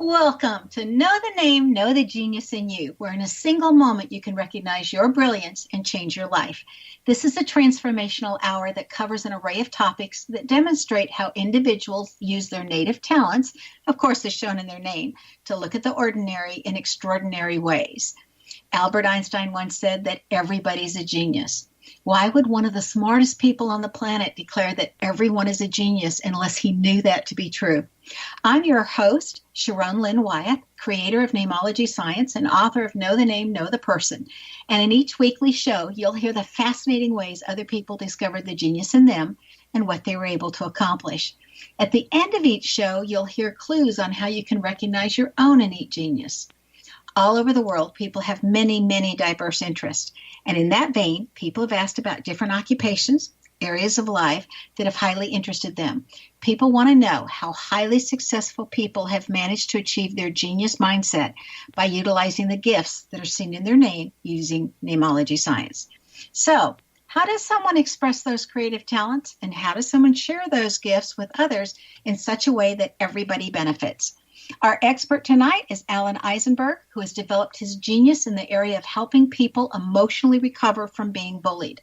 Welcome to Know the Name, Know the Genius in You, where in a single moment you can recognize your brilliance and change your life. This is a transformational hour that covers an array of topics that demonstrate how individuals use their native talents, of course, as shown in their name, to look at the ordinary in extraordinary ways. Albert Einstein once said that everybody's a genius. Why would one of the smartest people on the planet declare that everyone is a genius unless he knew that to be true? I'm your host, Sharon Lynn Wyatt, creator of Namology Science and author of Know the Name, Know the Person. And in each weekly show, you'll hear the fascinating ways other people discovered the genius in them and what they were able to accomplish. At the end of each show, you'll hear clues on how you can recognize your own innate genius. All over the world, people have many, many diverse interests. And in that vein, people have asked about different occupations, areas of life that have highly interested them. People want to know how highly successful people have managed to achieve their genius mindset by utilizing the gifts that are seen in their name using Namology Science. So, how does someone express those creative talents, and how does someone share those gifts with others in such a way that everybody benefits? Our expert tonight is Alan Eisenberg, who has developed his genius in the area of helping people emotionally recover from being bullied.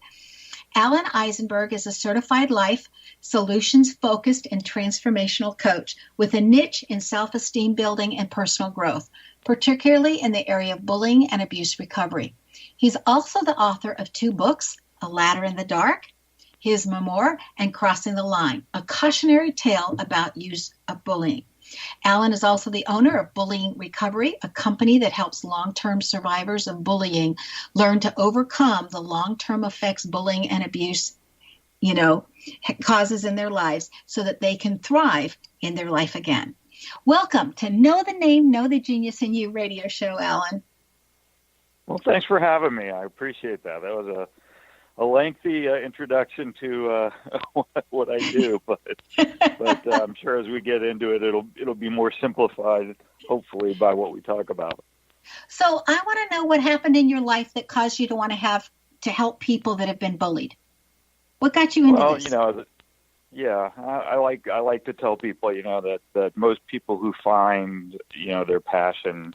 Alan Eisenberg is a certified life, solutions-focused, and transformational coach with a niche in self-esteem building and personal growth, particularly in the area of bullying and abuse recovery. He's also the author of 2 books, A Ladder in the Dark, his memoir, and Crossing the Line, a cautionary tale about use of bullying. Alan is also the owner of Bullying Recovery, a company that helps long-term survivors of bullying learn to overcome the long-term effects bullying and abuse, causes in their lives so that they can thrive in their life again. Welcome to Know the Name, Know the Genius in You radio show, Alan. Well, thanks for having me. I appreciate that. That was a lengthy introduction to what I do, but I'm sure as we get into it, it'll be more simplified, hopefully, by what we talk about. So I want to know what happened in your life that caused you to want to help people that have been bullied. What got you into this? I like to tell people, that most people who find, their passion,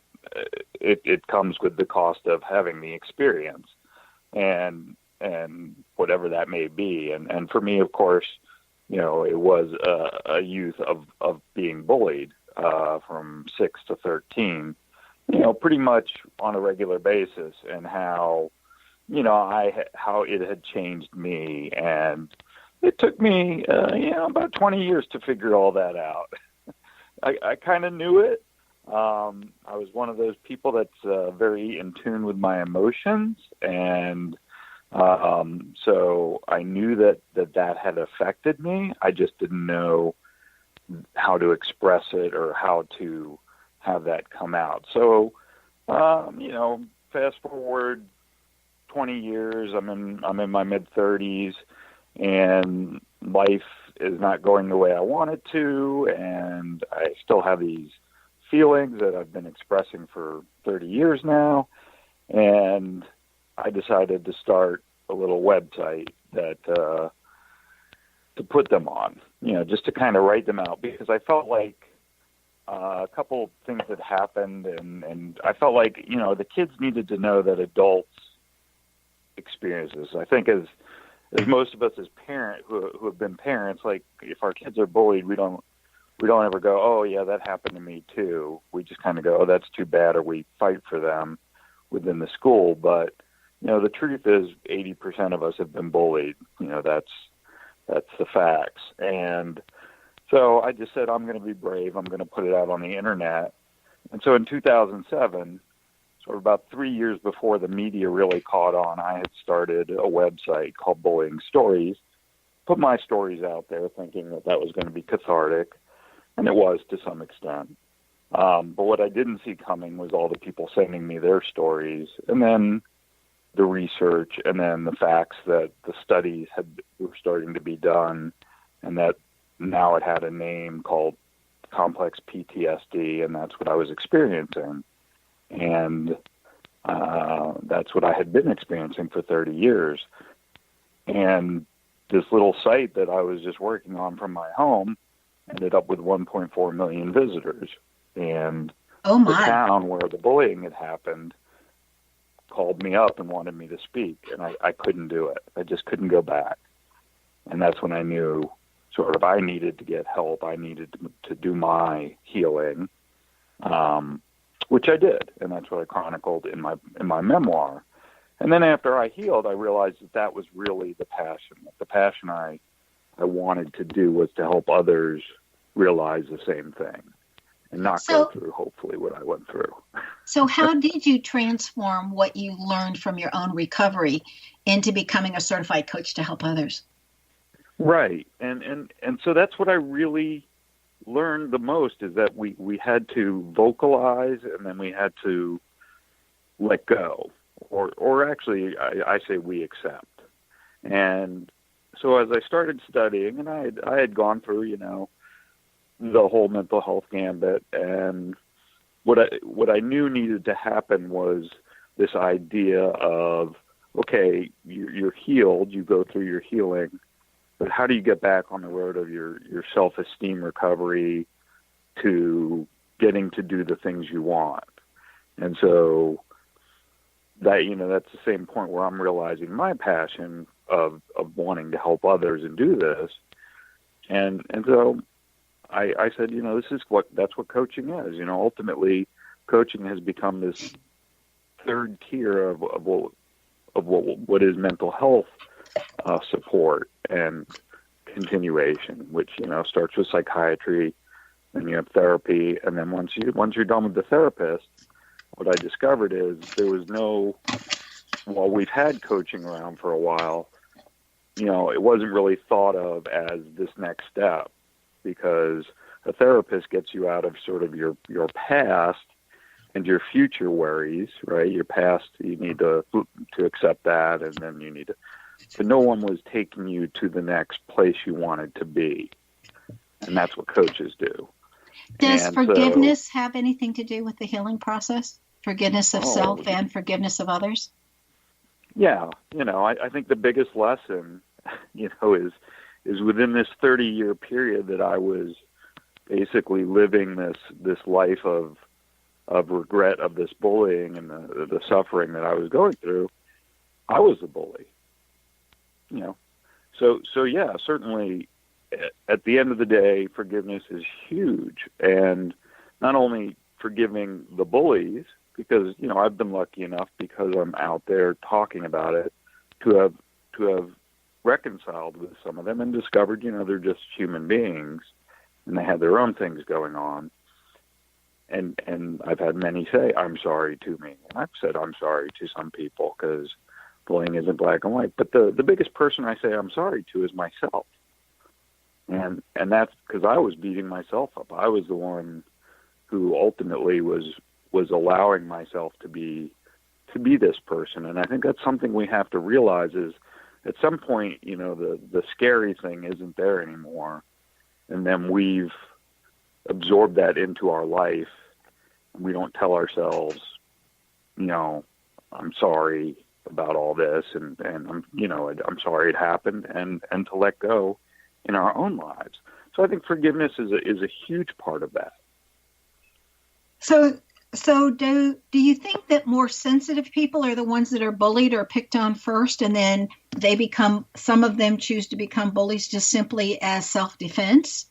it comes with the cost of having the experience, and whatever that may be. And for me, of course, it was a youth of being bullied from 6 to 13, pretty much on a regular basis, and how it had changed me. And it took me, about 20 years to figure all that out. I kind of knew it. I was one of those people that's very in tune with my emotions, and so I knew that had affected me. I just didn't know how to express it or how to have that come out. So, fast forward 20 years, I'm in my mid-30s, and life is not going the way I want it to, and I still have these feelings that I've been expressing for 30 years now, and I decided to start a little website that to put them on, just to kind of write them out, because I felt like a couple things had happened, and I felt like, the kids needed to know that adults experience this. I think as most of us as parents who have been parents, like if our kids are bullied, we don't ever go, oh yeah, that happened to me too. We just kind of go, oh, that's too bad, or we fight for them within the school. But the truth is 80% of us have been bullied. That's the facts. And so I just said, I'm going to be brave. I'm going to put it out on the internet. And so in 2007, sort of about 3 years before the media really caught on, I had started a website called Bullying Stories, put my stories out there thinking that was going to be cathartic. And it was to some extent. But what I didn't see coming was all the people sending me their stories, and then the research, and then the facts that the studies were starting to be done, and that now it had a name called complex PTSD, and that's what I was experiencing. And that's what I had been experiencing for 30 years. And this little site that I was just working on from my home ended up with 1.4 million visitors. And Oh the my. town where the bullying had happened called me up and wanted me to speak, and I couldn't do it. I just couldn't go back. And that's when I knew sort of I needed to get help. I needed to do my healing, which I did, and that's what I chronicled in my memoir. And then after I healed, I realized that was really the passion. The passion I wanted to do was to help others realize the same thing and not go through, hopefully, what I went through. So how did you transform what you learned from your own recovery into becoming a certified coach to help others? Right. And so that's what I really learned the most, is that we had to vocalize, and then we had to let go, or actually I say we accept. And so as I started studying, and I had gone through, the whole mental health gambit, and what I knew needed to happen was this idea of, okay, you're healed, you go through your healing, but how do you get back on the road of your self-esteem recovery to getting to do the things you want? And so that, that's the same point where I'm realizing my passion of wanting to help others and do this. And so I said, that's what coaching is. Ultimately, coaching has become this third tier of what is mental health support and continuation, which starts with psychiatry, then you have therapy, and then once you're done with the therapist, what I discovered is there was while we've had coaching around for a while, it wasn't really thought of as this next step, because a therapist gets you out of sort of your past and your future worries, right? Your past, you need to accept that, and then you need to, but no one was taking you to the next place you wanted to be. And that's what coaches do. Does forgiveness have anything to do with the healing process? Forgiveness of self and forgiveness of others? Yeah. I think the biggest lesson, is within this 30-year period that I was basically living this life of regret of this bullying and the suffering that I was going through, I was the bully. So yeah, certainly at the end of the day, forgiveness is huge. And not only forgiving the bullies, because, I've been lucky enough, because I'm out there talking about it, to have reconciled with some of them and discovered, they're just human beings and they have their own things going on. And I've had many say, I'm sorry to me. And I've said, I'm sorry to some people, because bullying isn't black and white. But the biggest person I say I'm sorry to is myself. And that's because I was beating myself up. I was the one who ultimately was allowing myself to be this person. And I think that's something we have to realize is at some point, the scary thing isn't there anymore. And then we've absorbed that into our life. And we don't tell ourselves, I'm sorry about all this, and I'm sorry it happened, and to let go in our own lives. So I think forgiveness is a huge part of that. So do you think that more sensitive people are the ones that are bullied or picked on first, and then some of them choose to become bullies just simply as self-defense?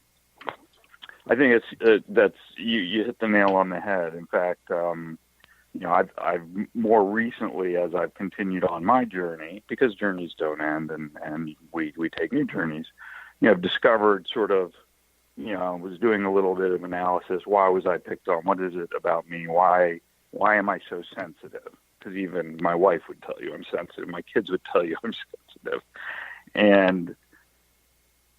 I think that's you hit the nail on the head. In fact, I've more recently, as I've continued on my journey, because journeys don't end, and we take new journeys, I've discovered sort of, was doing a little bit of analysis. Why was I picked on? What is it about me? Why am I so sensitive? Because even my wife would tell you I'm sensitive. My kids would tell you I'm sensitive. And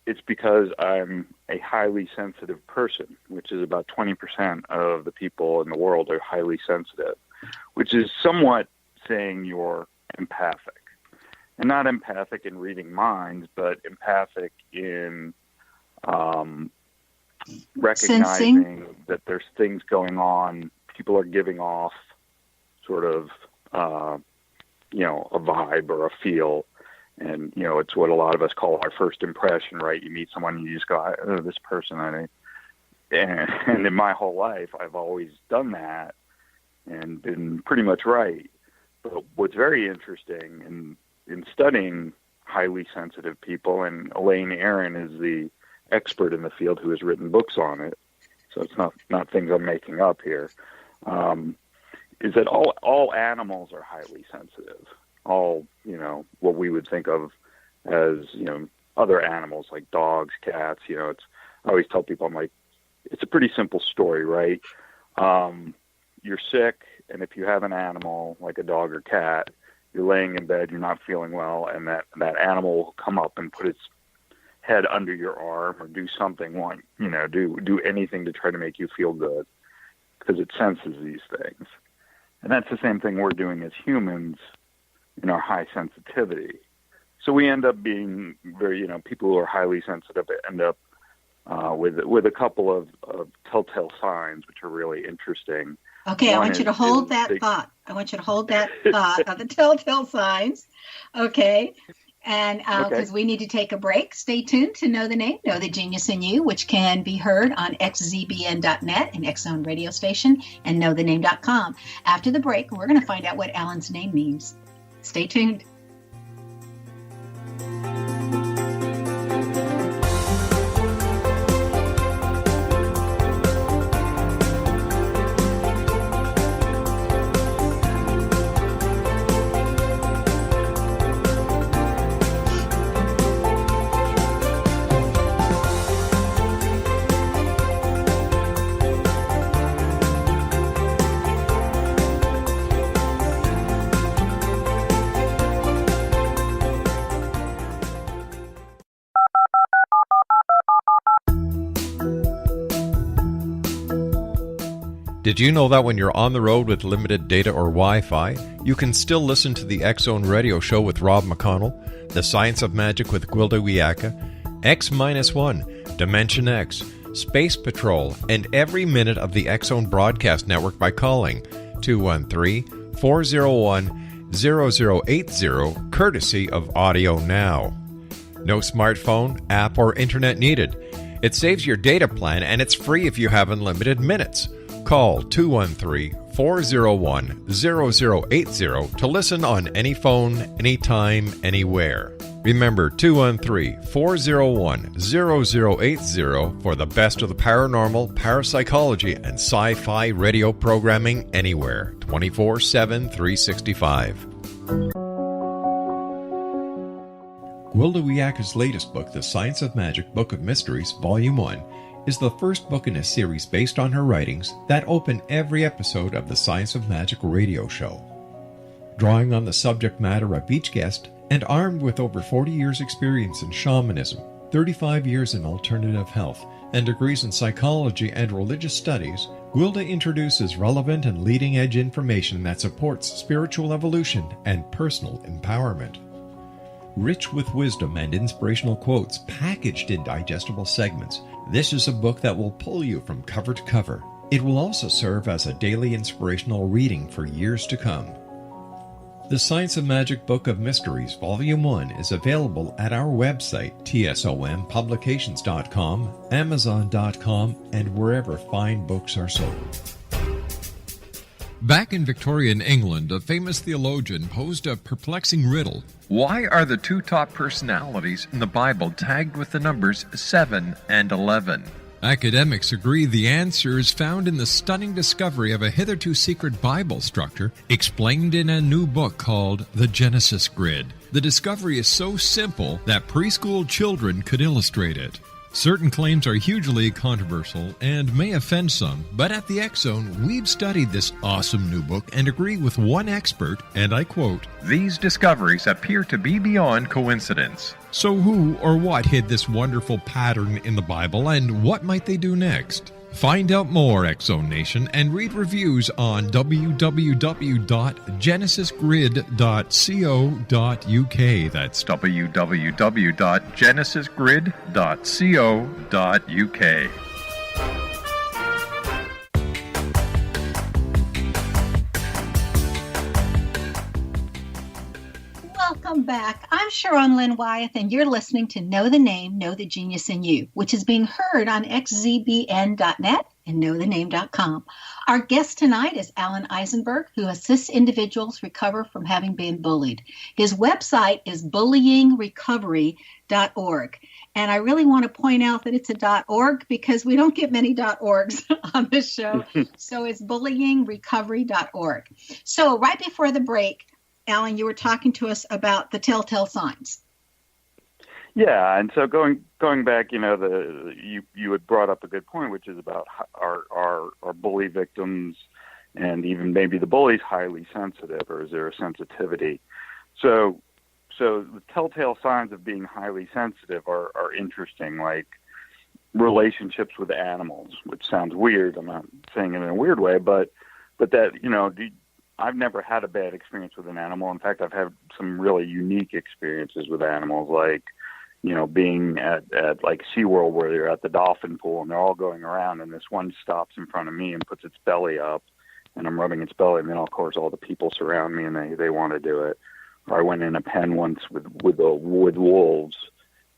it's because I'm a highly sensitive person, which is about 20% of the people in the world are highly sensitive, which is somewhat saying you're empathic. And not empathic in reading minds, but empathic in recognizing Sensing. That there's things going on. People are giving off sort of, a vibe or a feel. And, it's what a lot of us call our first impression, right? You meet someone and you just go, oh, this person, And in my whole life, I've always done that and been pretty much right. But what's very interesting in studying highly sensitive people, and Elaine Aron is the expert in the field who has written books on it, so it's not things I'm making up here, is that all animals are highly sensitive. All, what we would think of as, other animals like dogs, cats, I always tell people, I'm like, it's a pretty simple story, right? You're sick, and if you have an animal like a dog or cat, you're laying in bed, you're not feeling well, and that animal will come up and put its head under your arm or do something like, do anything to try to make you feel good because it senses these things. And that's the same thing we're doing as humans in our high sensitivity. So we end up being very, people who are highly sensitive end up with a couple of telltale signs, which are really interesting. Okay, I want you to hold that thought. I want you to hold that thought of the telltale signs. Okay. And because we need to take a break, stay tuned to Know the Name, Know the Genius in You, which can be heard on xzbn.net, an X-Zone radio station, and knowthename.com. After the break, we're going to find out what Alan's name means. Stay tuned. Did you know that when you're on the road with limited data or Wi-Fi, you can still listen to the X-Zone Radio Show with Rob McConnell, The Science of Magic with Gwilda Wiyaka, X-1, Dimension X, Space Patrol, and every minute of the X-Zone Broadcast Network by calling 213-401-0080, courtesy of Audio Now. No smartphone, app, or internet needed. It saves your data plan, and it's free if you have unlimited minutes. Call 213-401-0080 to listen on any phone, anytime, anywhere. Remember 213-401-0080 for the best of the paranormal, parapsychology, and sci-fi radio programming anywhere, 24/7, 365. Gwilda Wiyaka's latest book, The Science of Magic, Book of Mysteries, Volume 1, is the first book in a series based on her writings that open every episode of the Science of Magic radio show. Drawing on the subject matter of each guest, and armed with over 40 years' experience in shamanism, 35 years in alternative health, and degrees in psychology and religious studies, Gwilda introduces relevant and leading-edge information that supports spiritual evolution and personal empowerment. Rich with wisdom and inspirational quotes packaged in digestible segments, this is a book that will pull you from cover to cover. It will also serve as a daily inspirational reading for years to come. The Science of Magic Book of Mysteries, Volume 1 is available at our website, tsompublications.com, amazon.com, and wherever fine books are sold. Back in Victorian England, a famous theologian posed a perplexing riddle. Why are the two top personalities in the Bible tagged with the numbers 7 and 11? Academics agree the answer is found in the stunning discovery of a hitherto secret Bible structure explained in a new book called The Genesis Grid. The discovery is so simple that preschool children could illustrate it. Certain claims are hugely controversial and may offend some, but at the X-Zone, we've studied this awesome new book and agree with one expert, and I quote, "These discoveries appear to be beyond coincidence." So who or what hid this wonderful pattern in the Bible, and what might they do next? Find out more, X-Zone Nation, and read reviews on www.genesisgrid.co.uk. That's www.genesisgrid.co.uk. Welcome Welcome back. I'm Sharon Lynn Wyeth, and you're listening to Know the Name, Know the Genius in You, which is being heard on xzbn.net and knowthename.com. Our guest tonight is Alan Eisenberg, who assists individuals recover from having been bullied. His website is bullyingrecovery.org. And I really want to point out that it's a .org because we don't get many .orgs on this show. So it's bullyingrecovery.org. So right before the break, Alan, you were talking to us about the telltale signs. Yeah, and so going back, you had brought up a good point, which is about our bully victims, and even maybe the bully's highly sensitive, or is there a sensitivity? So the telltale signs of being highly sensitive are interesting, like relationships with animals, which sounds weird. I'm not saying it in a weird way, but that, I've never had a bad experience with an animal. In fact, I've had some really unique experiences with animals, like, being at like SeaWorld, where they're at the dolphin pool and they're all going around, and this one stops in front of me and puts its belly up, and I'm rubbing its belly, and then of course all the people surround me and they want to do it. Or I went in a pen once with wolves,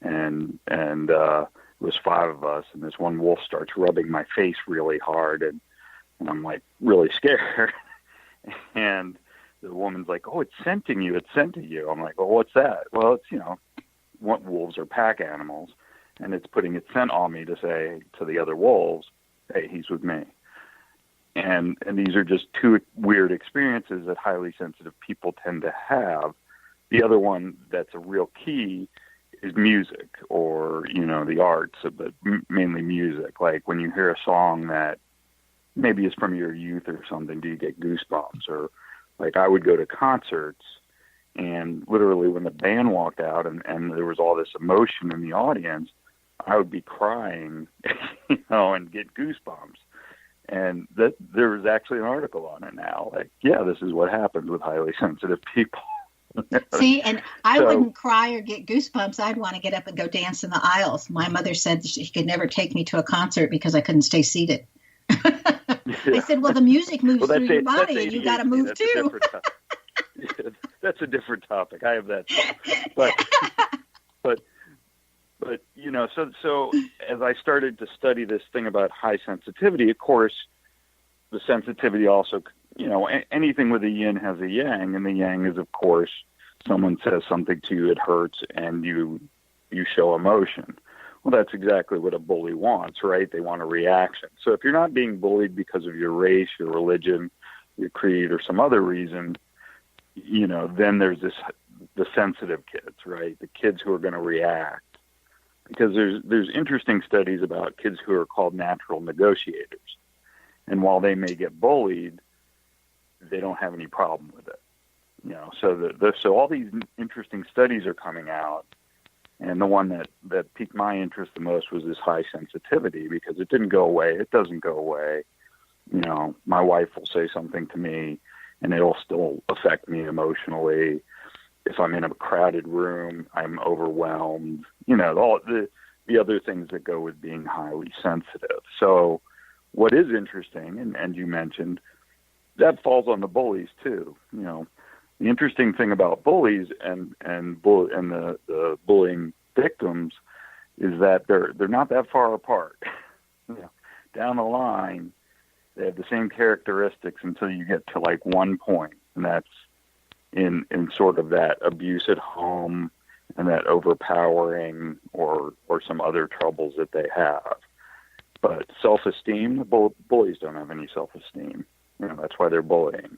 and it was 5 of us, and this one wolf starts rubbing my face really hard, and I'm like really scared. And the woman's like, "Oh, it's scenting you. It's scenting you." I'm like, "Well, what's that?" Well, it's, wolves are pack animals, and it's putting its scent on me to say to the other wolves, "Hey, he's with me." And these are just 2 weird experiences that highly sensitive people tend to have. The other one that's a real key is music, or, the arts, but mainly music. Like when you hear a song that maybe it's from your youth or something, do you get goosebumps? Or like I would go to concerts, and literally when the band walked out and there was all this emotion in the audience, I would be crying, and get goosebumps. And that there was actually an article on it now. Like, yeah, this is what happens with highly sensitive people. See, and I wouldn't cry or get goosebumps. I'd want to get up and go dance in the aisles. My mother said she could never take me to a concert because I couldn't stay seated. I said, well, the music moves through your body, and you got to move too. That's a different topic. I have that too. But so as I started to study this thing about high sensitivity, of course, the sensitivity also, anything with a yin has a yang, and the yang is, of course, someone says something to you, it hurts, and you show emotion. Well, that's exactly what a bully wants, right? They want a reaction. So if you're not being bullied because of your race, your religion, your creed, or some other reason, then there's the sensitive kids, right? The kids who are going to react. Because there's interesting studies about kids who are called natural negotiators. And while they may get bullied, they don't have any problem with it. So all these interesting studies are coming out. And the one that piqued my interest the most was this high sensitivity, because it didn't go away. It doesn't go away. My wife will say something to me, and it'll still affect me emotionally. If I'm in a crowded room, I'm overwhelmed. All the other things that go with being highly sensitive. So what is interesting, and you mentioned, that falls on the bullies too. The interesting thing about bullies and the bullying victims is that they're not that far apart. Down the line, they have the same characteristics until you get to like one point, and that's in sort of that abuse at home and that overpowering or some other troubles that they have. But self-esteem, bullies don't have any self-esteem. That's why they're bullying.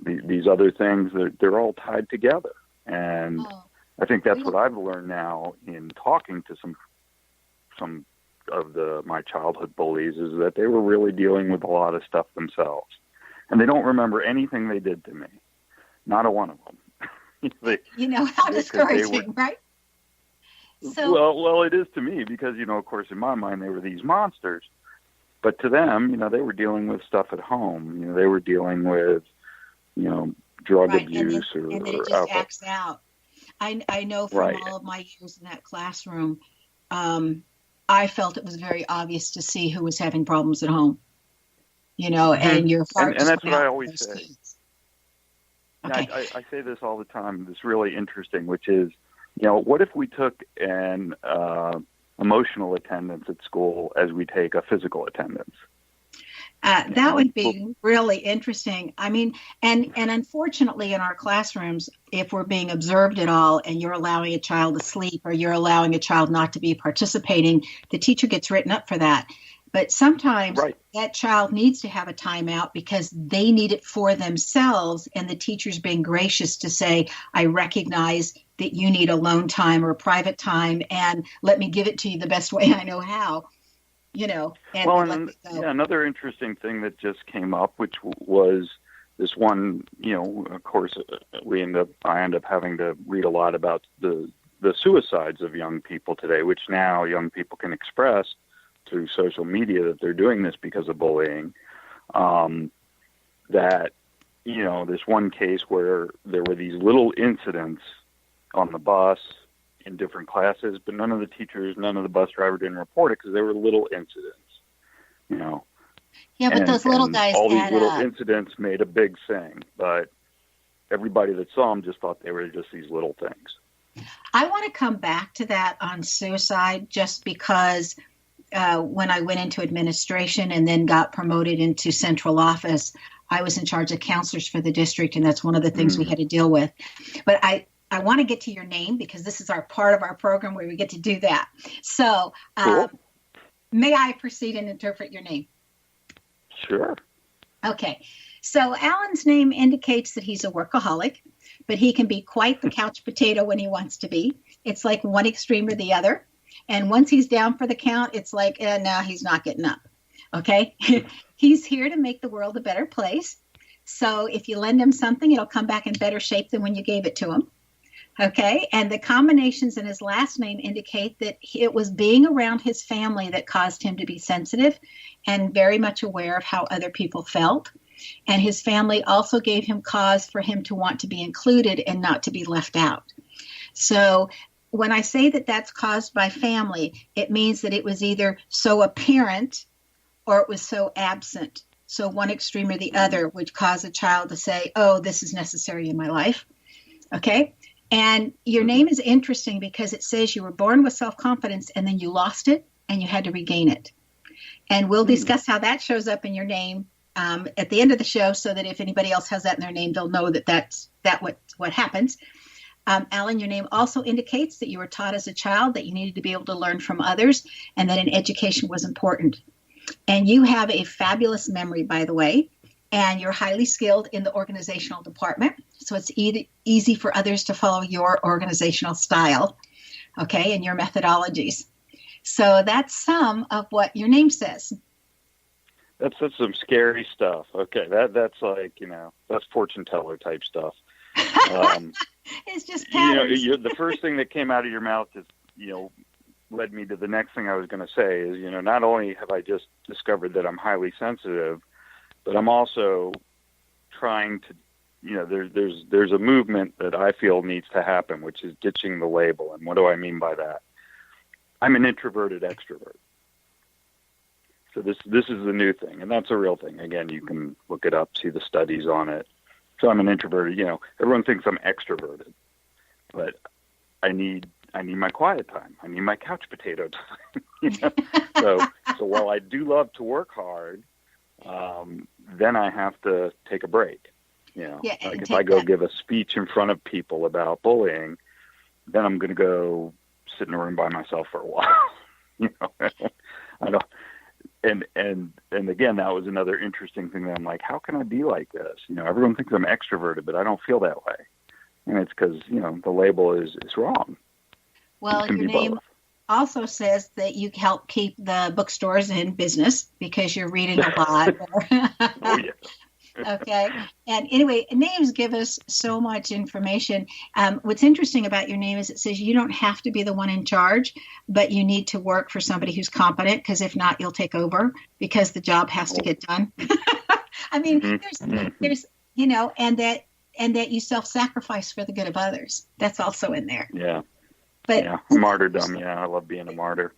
These other things, they're all tied together. And I think that's what I've learned now in talking to some of my childhood bullies, is that they were really dealing with a lot of stuff themselves. And they don't remember anything they did to me. Not a one of them. How discouraging, right? So, well, it is to me because, of course, in my mind, they were these monsters. But to them, they were dealing with stuff at home. They were dealing with, drug abuse and then it just alcohol. acts out. I know from all of my years in that classroom, I felt it was very obvious to see who was having problems at home. And your heart. And that's what I always say. Kids. Okay. I say this all the time. It's really interesting, which is, what if we took an emotional attendance at school as we take a physical attendance? That would be really interesting. I mean, and unfortunately in our classrooms, if we're being observed at all and you're allowing a child to sleep or you're allowing a child not to be participating, the teacher gets written up for that. But sometimes that child needs to have a timeout because they need it for themselves. And the teacher's being gracious to say, I recognize that you need alone time or private time, and let me give it to you the best way I know how. Another interesting thing that just came up, which was this one, of course, I end up having to read a lot about the suicides of young people today, which now young people can express through social media that they're doing this because of bullying. This one case where there were these little incidents on the bus in different classes, but none of the teachers, none of the bus driver didn't report it because they were little incidents, Yeah, but those little guys all these little incidents made a big thing, but everybody that saw them just thought they were just these little things. I want to come back to that on suicide just because when I went into administration and then got promoted into central office, I was in charge of counselors for the district, and that's one of the things we had to deal with. But I want to get to your name because this is our part of our program where we get to do that. So cool. May I proceed and interpret your name? Sure. Okay. So Alan's name indicates that he's a workaholic, but he can be quite the couch potato when he wants to be. It's like one extreme or the other. And once he's down for the count, it's like, no, he's not getting up. Okay. He's here to make the world a better place. So if you lend him something, it'll come back in better shape than when you gave it to him. Okay. And the combinations in his last name indicate that it was being around his family that caused him to be sensitive and very much aware of how other people felt. And his family also gave him cause for him to want to be included and not to be left out. So when I say that that's caused by family, it means that it was either so apparent or it was so absent. So one extreme or the other would cause a child to say, oh, this is necessary in my life. Okay. And your name is interesting because it says you were born with self-confidence and then you lost it and you had to regain it. And we'll discuss how that shows up in your name at the end of the show so that if anybody else has that in their name, they'll know that that's what happens. Alan, your name also indicates that you were taught as a child that you needed to be able to learn from others and that an education was important. And you have a fabulous memory, by the way, and you're highly skilled in the organizational department. So it's easy for others to follow your organizational style, okay, and your methodologies. So that's some of what your name says. That's some scary stuff. Okay, that's like, that's fortune teller type stuff. It's just patterns. The first thing that came out of your mouth is, led me to the next thing I was going to say is, not only have I just discovered that I'm highly sensitive, but I'm also trying to, there's a movement that I feel needs to happen, which is ditching the label. And what do I mean by that? I'm an introverted extrovert. So this is the new thing, and that's a real thing. Again, you can look it up, see the studies on it. So I'm an introverted, everyone thinks I'm extroverted, but I need my quiet time. I need my couch potato time. So while I do love to work hard, then I have to take a break. Like if I go give a speech in front of people about bullying, then I'm going to go sit in a room by myself for a while. I don't. And again, that was another interesting thing that I'm like, how can I be like this? Everyone thinks I'm extroverted, but I don't feel that way. And it's because, the label is wrong. Well, your name also says that you help keep the bookstores in business because you're reading a lot. Oh, yeah. Okay. And anyway, names give us so much information. What's interesting about your name is it says you don't have to be the one in charge, but you need to work for somebody who's competent, because if not, you'll take over because the job has to get done. I mean, there's and that you self-sacrifice for the good of others. That's also in there. Yeah. But martyrdom. Yeah, I love being a martyr.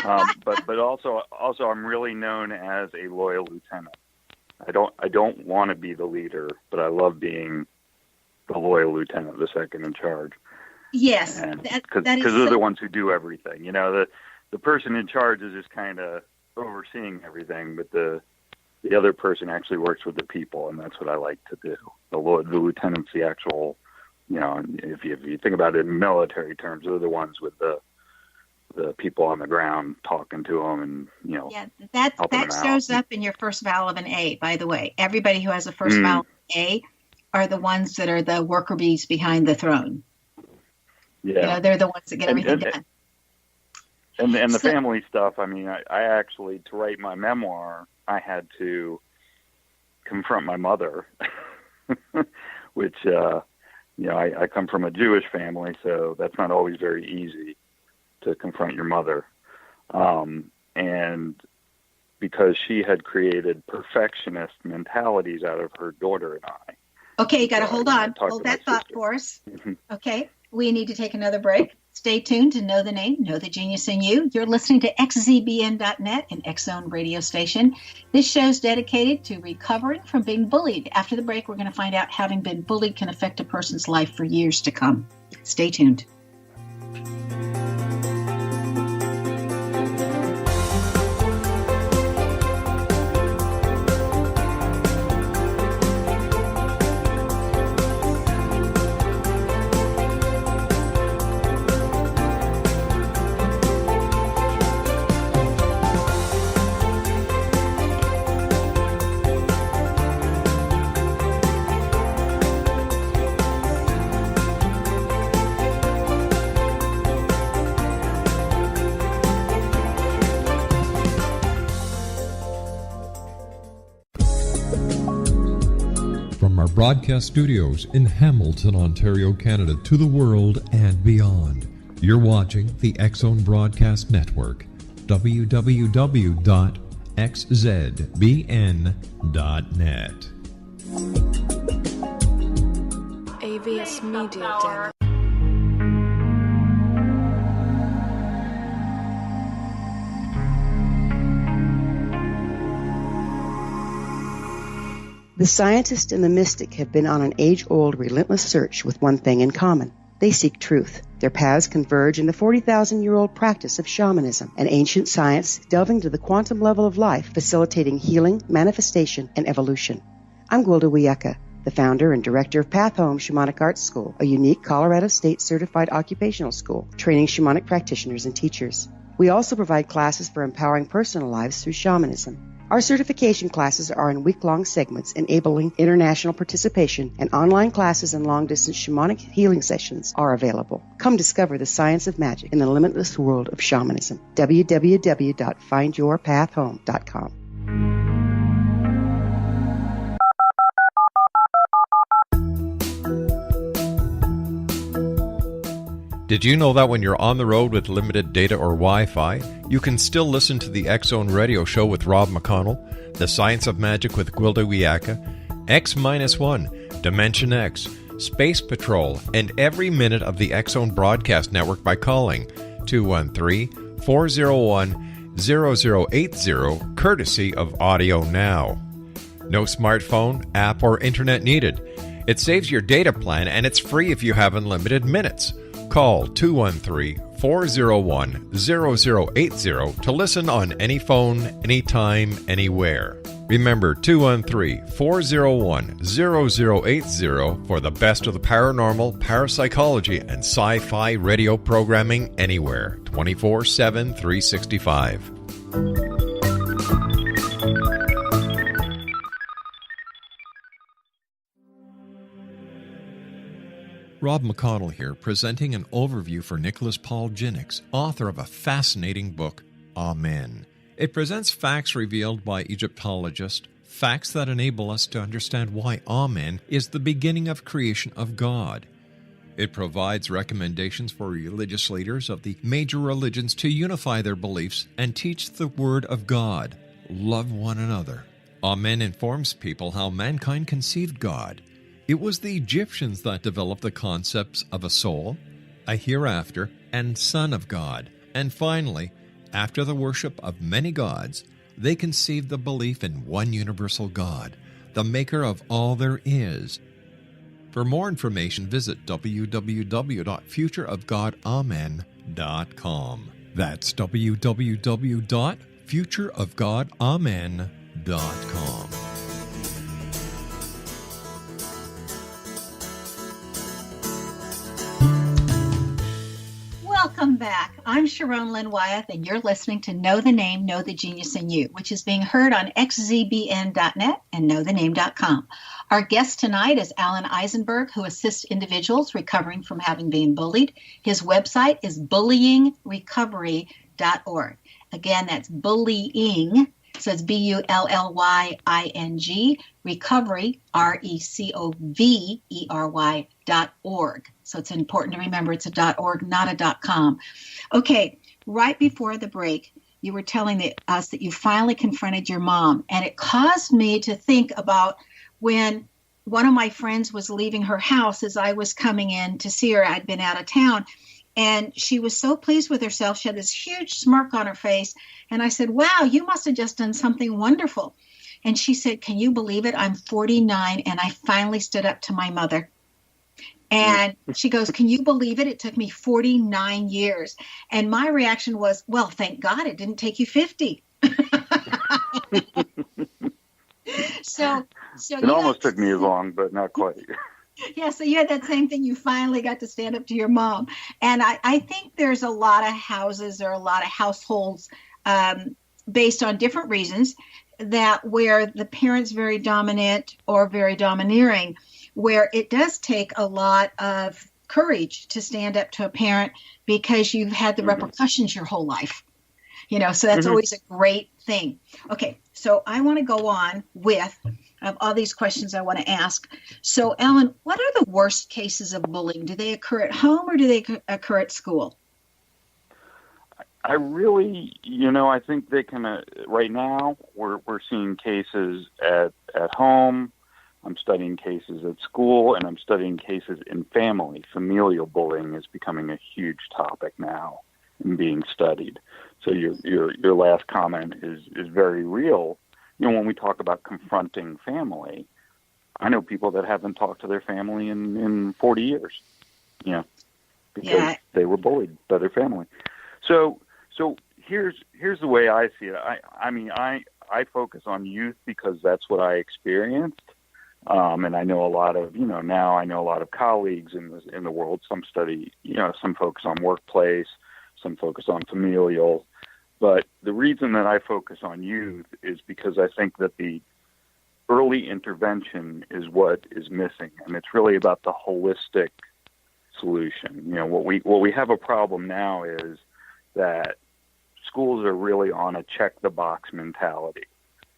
But also I'm really known as a loyal lieutenant. I don't want to be the leader, but I love being the loyal lieutenant, the second in charge. Yes, because they're the ones who do everything. The person in charge is just kind of overseeing everything, but the other person actually works with the people, and that's what I like to do. The lieutenant's the actual, if you think about it in military terms, they're the ones with the people on the ground talking to them, and that shows up in your first vowel of an A. By the way, everybody who has a first vowel of an A are the ones that are the worker bees behind the throne. Yeah, they're the ones that get everything done. And the family stuff. I mean, I actually, to write my memoir, I had to confront my mother, which I come from a Jewish family, so that's not always very easy to confront your mother. And because she had created perfectionist mentalities out of her daughter and I. Okay, you got to hold on. Hold that thought for us. Okay, we need to take another break. Stay tuned to Know the Name, Know the Genius in You. You're listening to xzbn.net, an X-Zone radio station. This show is dedicated to recovering from being bullied. After the break, we're going to find out having been bullied can affect a person's life for years to come. Stay tuned. Broadcast studios in Hamilton, Ontario, Canada, to the world and beyond. You're watching the X-Zone Broadcast Network, www.xzbn.net. AVS Media Demo. The scientist and the mystic have been on an age-old, relentless search with one thing in common. They seek truth. Their paths converge in the 40,000-year-old practice of shamanism, an ancient science delving to the quantum level of life, facilitating healing, manifestation, and evolution. I'm Gwilda Wiyaka, the founder and director of Path Home Shamanic Arts School, a unique Colorado State-certified occupational school, training shamanic practitioners and teachers. We also provide classes for empowering personal lives through shamanism. Our certification classes are in week-long segments enabling international participation, and online classes and long-distance shamanic healing sessions are available. Come discover the science of magic in the limitless world of shamanism. www.findyourpathhome.com. Did you know that when you're on the road with limited data or Wi-Fi, you can still listen to the X-Zone Radio Show with Rob McConnell, The Science of Magic with Gwilda Wiyaka, X-1, Dimension X, Space Patrol, and every minute of the X-Zone Broadcast Network by calling 213-401-0080, courtesy of Audio Now. No smartphone, app, or internet needed. It saves your data plan, and it's free if you have unlimited minutes. Call 213-401-0080 to listen on any phone, anytime, anywhere. Remember 213-401-0080 for the best of the paranormal, parapsychology, and sci-fi radio programming anywhere, 24/7, 365. Rob McConnell here, presenting an overview for Nicholas Paul Jennings, author of a fascinating book, Amen. It presents facts revealed by Egyptologists, facts that enable us to understand why Amen is the beginning of creation of God. It provides recommendations for religious leaders of the major religions to unify their beliefs and teach the Word of God. Love one another. Amen informs people how mankind conceived God. It was the Egyptians that developed the concepts of a soul, a hereafter, and Son of God. And finally, after the worship of many gods, they conceived the belief in one universal God, the maker of all there is. For more information, visit www.futureofgodamen.com. That's www.futureofgodamen.com. Welcome back. I'm Sharon Lynn Wyeth, and you're listening to Know the Name, Know the Genius in You, which is being heard on xzbn.net and knowthename.com. Our guest tonight is Alan Eisenberg, who assists individuals recovering from having been bullied. His website is bullyingrecovery.org. Again, that's bullying, so it's BULLYING, recovery, RECOVERY.org. So it's important to remember it's a .org, not a .com. Okay, right before the break, you were telling us that you finally confronted your mom, and it caused me to think about when one of my friends was leaving her house as I was coming in to see her. I'd been out of town, and she was so pleased with herself. She had this huge smirk on her face, and I said, "Wow, you must have just done something wonderful." And she said, "Can you believe it? I'm 49, and I finally stood up to my mother." And she goes, "Can you believe it? It took me 49 years." And my reaction was, "Well, thank God it didn't take you 50. So it almost took me as long, but not quite. Yeah, so you had that same thing. You finally got to stand up to your mom. And I think there's a lot of houses or a lot of households based on different reasons that where the parent's very dominant or very domineering, where it does take a lot of courage to stand up to a parent because you've had the repercussions your whole life. So that's always a great thing. Okay, so I want to go on with all these questions I want to ask. So, Ellen, what are the worst cases of bullying? Do they occur at home or do they occur at school? I really, I think they can, right now, we're seeing cases at home. I'm studying cases at school, and I'm studying cases in family. Familial bullying is becoming a huge topic now and being studied. So your last comment is very real. When we talk about confronting family, I know people that haven't talked to their family in 40 years, because they were bullied by their family. So here's the way I see it. I focus on youth because that's what I experienced. And I know a lot of, now I know a lot of colleagues in the world. Some study, some focus on workplace, some focus on familial. But the reason that I focus on youth is because I think that the early intervention is what is missing. And it's really about the holistic solution. What we have a problem now is that schools are really on a check the box mentality.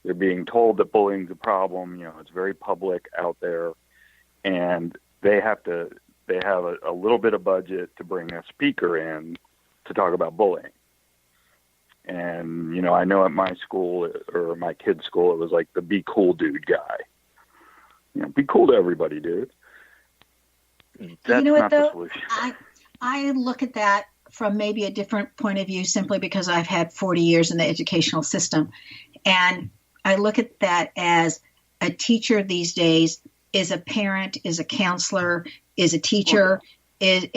They're being told that bullying's a problem. It's very public out there, and they have a little bit of budget to bring a speaker in to talk about bullying. And, I know at my school or my kid's school, it was like the be cool dude guy. Be cool to everybody, dude. That's not the solution. I look at that from maybe a different point of view simply because I've had 40 years in the educational system. And I look at that as a teacher these days is a parent, is a counselor, is a teacher, they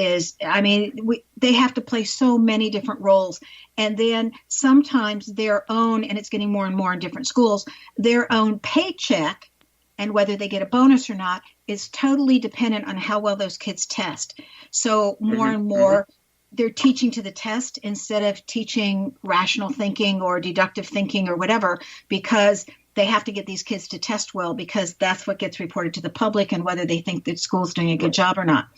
have to play so many different roles. And then sometimes their own, and it's getting more and more in different schools, their own paycheck and whether they get a bonus or not is totally dependent on how well those kids test. So more and more, they're teaching to the test instead of teaching rational thinking or deductive thinking or whatever, because they have to get these kids to test well, because that's what gets reported to the public and whether they think that school's doing a good job or not.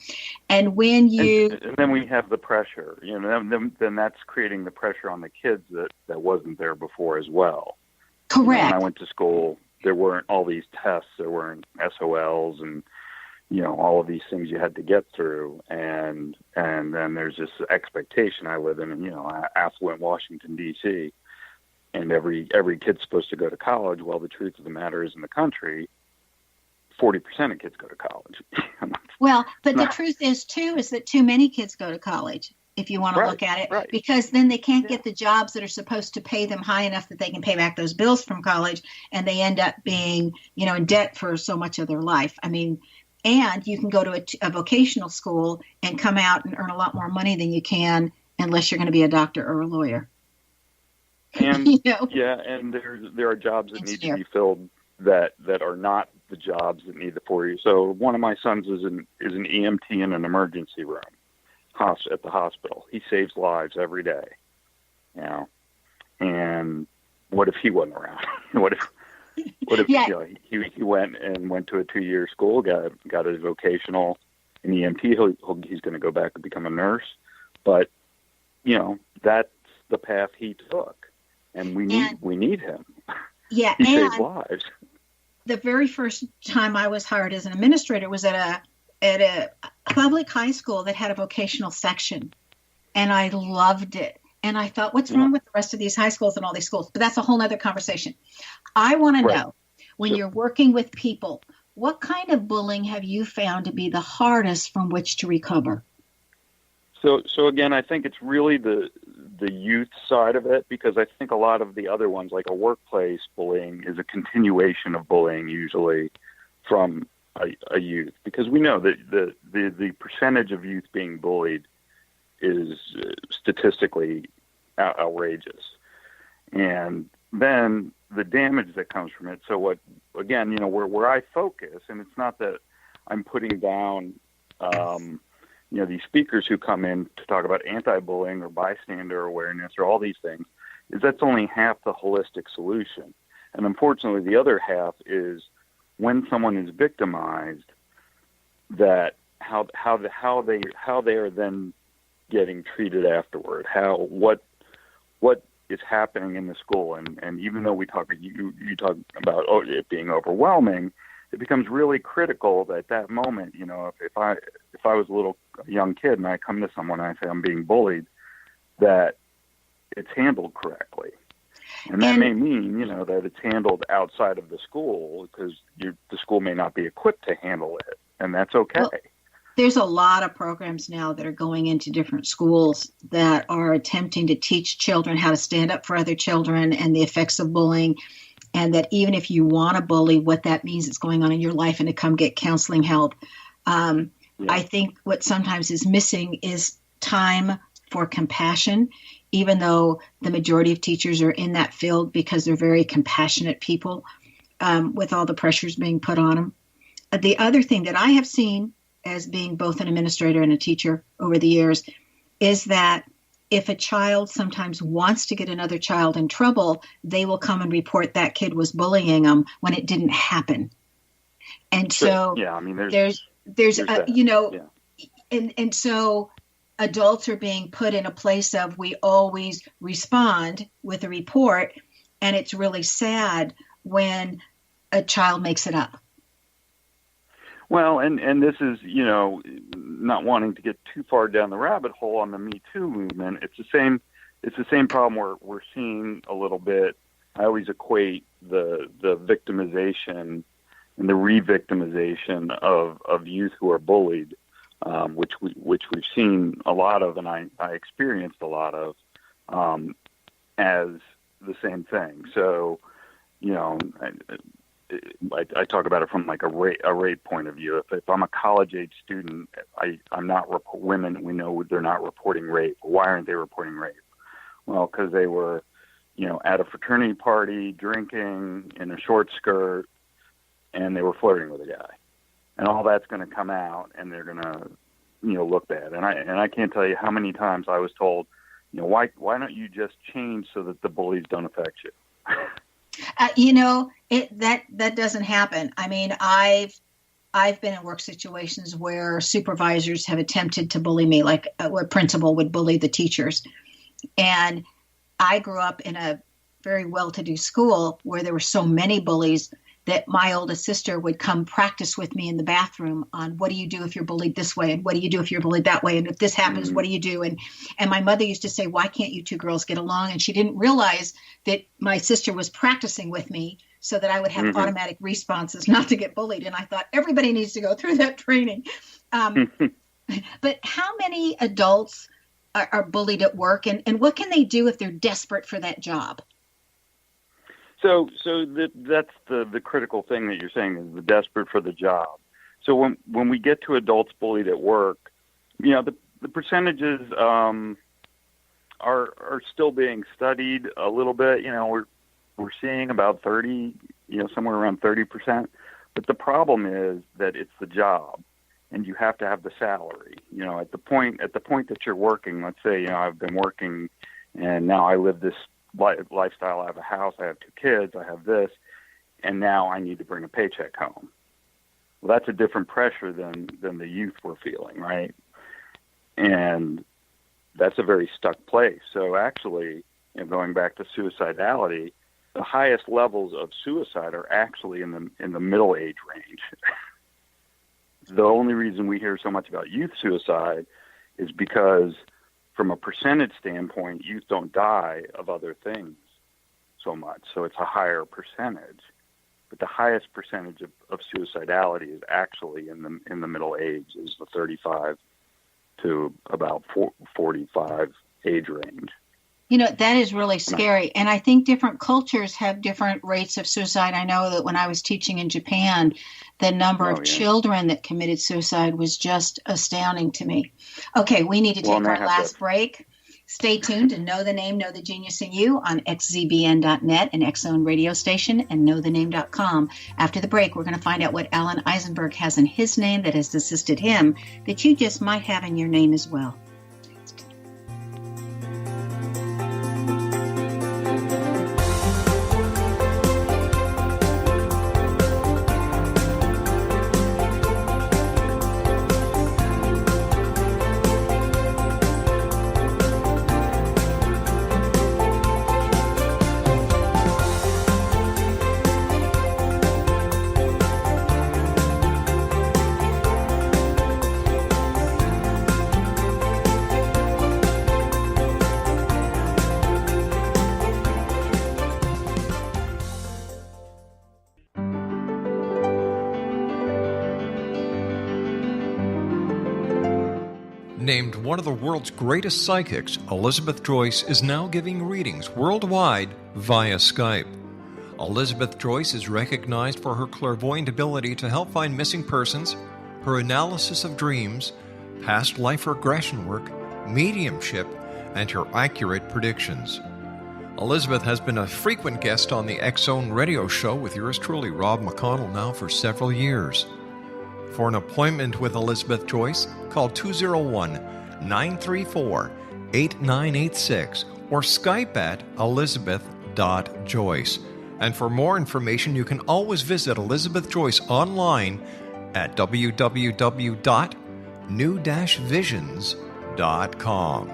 And when and then we have the pressure, then that's creating the pressure on the kids that wasn't there before as well. Correct. When I went to school, there weren't all these tests, there weren't SOLs and all of these things you had to get through, and then there's this expectation. I live in affluent Washington D.C., and every kid's supposed to go to college. Well, the truth of the matter is, in the country, 40% of kids go to college. Well, but the truth is that too many kids go to college, if you want to look at it, because then they can't get the jobs that are supposed to pay them high enough that they can pay back those bills from college, and they end up being, in debt for so much of their life. And you can go to a vocational school and come out and earn a lot more money than you can unless you're going to be a doctor or a lawyer. And You know? and there are jobs that Engineer. need to be filled that are not the jobs that need the 4 years. So one of my sons is an EMT in an emergency room at the hospital. He saves lives every day, you know. And what if he wasn't around? what if Yeah. you know, he went to a 2-year school, got his vocational in EMT. He's going to go back and become a nurse, but you know, that's the path he took, and we need him. Yeah, he and saves lives. the very first time I was hired as an administrator was at a public high school that had a vocational section, and I loved it. And I thought, what's wrong with the rest of these high schools and all these schools? But that's a whole other conversation. I want to know, when you're working with people, what kind of bullying have you found to be the hardest from which to recover? So again, I think it's really the youth side of it, because I think a lot of the other ones, like a workplace bullying, is a continuation of bullying usually from a youth, because we know that the percentage of youth being bullied is statistically outrageous, and then the damage that comes from it. So what, again, you know, where I focus, and it's not that I'm putting down you know, these speakers who come in to talk about anti-bullying or bystander awareness or all these things, is that's only half the holistic solution. And unfortunately, the other half is when someone is victimized, that how they are then getting treated afterward, what is happening in the school. And even though you talk about it being overwhelming, it becomes really critical at that moment. You know, if I was a young kid and I come to someone and I say I'm being bullied, that it's handled correctly. And that may mean, you know, that it's handled outside of the school, because the school may not be equipped to handle it, and that's okay. Well, there's a lot of programs now that are going into different schools that are attempting to teach children how to stand up for other children and the effects of bullying. And that even if you want to bully, what that means is going on in your life, and to come get counseling help. I think what sometimes is missing is time for compassion, even though the majority of teachers are in that field because they're very compassionate people with all the pressures being put on them. The other thing that I have seen as being both an administrator and a teacher over the years is that if a child sometimes wants to get another child in trouble, they will come and report that kid was bullying them when it didn't happen. And so there's you know, and so adults are being put in a place of, we always respond with a report, and it's really sad when a child makes it up. Well, and this is, you know, not wanting to get too far down the rabbit hole on the Me Too movement. It's the same problem we're seeing a little bit. I always equate the victimization and the re-victimization of youth who are bullied, which we've seen a lot of, and I experienced a lot of, as the same thing. So, you know, I talk about it from like a rape point of view. If I'm a college age student, I'm not women. We know they're not reporting rape. Why aren't they reporting rape? Well, because they were, you know, at a fraternity party, drinking in a short skirt, and they were flirting with a guy, and all that's going to come out, and they're going to, you know, look bad. And I can't tell you how many times I was told, you know, why don't you just change so that the bullies don't affect you? You know, that doesn't happen. I mean, I've been in work situations where supervisors have attempted to bully me, like a principal would bully the teachers. And I grew up in a very well-to-do school where there were so many bullies that my oldest sister would come practice with me in the bathroom on what do you do if you're bullied this way, and what do you do if you're bullied that way, and if this happens, what do you do? And my mother used to say, why can't you two girls get along? And she didn't realize that my sister was practicing with me so that I would have automatic responses not to get bullied. And I thought everybody needs to go through that training. But how many adults are bullied at work, and what can they do if they're desperate for that job? So that's the critical thing that you're saying, is the desperate for the job. So when we get to adults bullied at work, the percentages are still being studied a little bit. We're seeing about 30, somewhere around 30%. But the problem is that it's the job, and you have to have the salary. At the point that you're working, let's say, I've been working, and now I live this lifestyle. I have a house, I have 2 kids, I have this, and now I need to bring a paycheck home. Well, that's a different pressure than the youth were feeling, right? And that's a very stuck place. So actually, going back to suicidality, the highest levels of suicide are actually in the middle age range. The only reason we hear so much about youth suicide is because, from a percentage standpoint, youth don't die of other things so much. So it's a higher percentage. But the highest percentage of suicidality is actually in the middle age, is the 35 to about 45 age range. That is really scary. And I think different cultures have different rates of suicide. I know that when I was teaching in Japan, the number of children that committed suicide was just astounding to me. Okay, we need to take our last break. Stay tuned to Know the Name, Know the Genius in You on xzbn.net, an X-Zone radio station, and knowthename.com. After the break, we're going to find out what Alan Eisenberg has in his name that has assisted him that you just might have in your name as well. Named one of the world's greatest psychics, Elizabeth Joyce is now giving readings worldwide via Skype. Elizabeth Joyce is recognized for her clairvoyant ability to help find missing persons, her analysis of dreams, past life regression work, mediumship, and her accurate predictions. Elizabeth has been a frequent guest on the X-Zone radio show with yours truly, Rob McConnell, now for several years. For an appointment with Elizabeth Joyce, call 201-934-8986 or Skype at elizabeth.joyce. And for more information, you can always visit Elizabeth Joyce online at www.new-visions.com.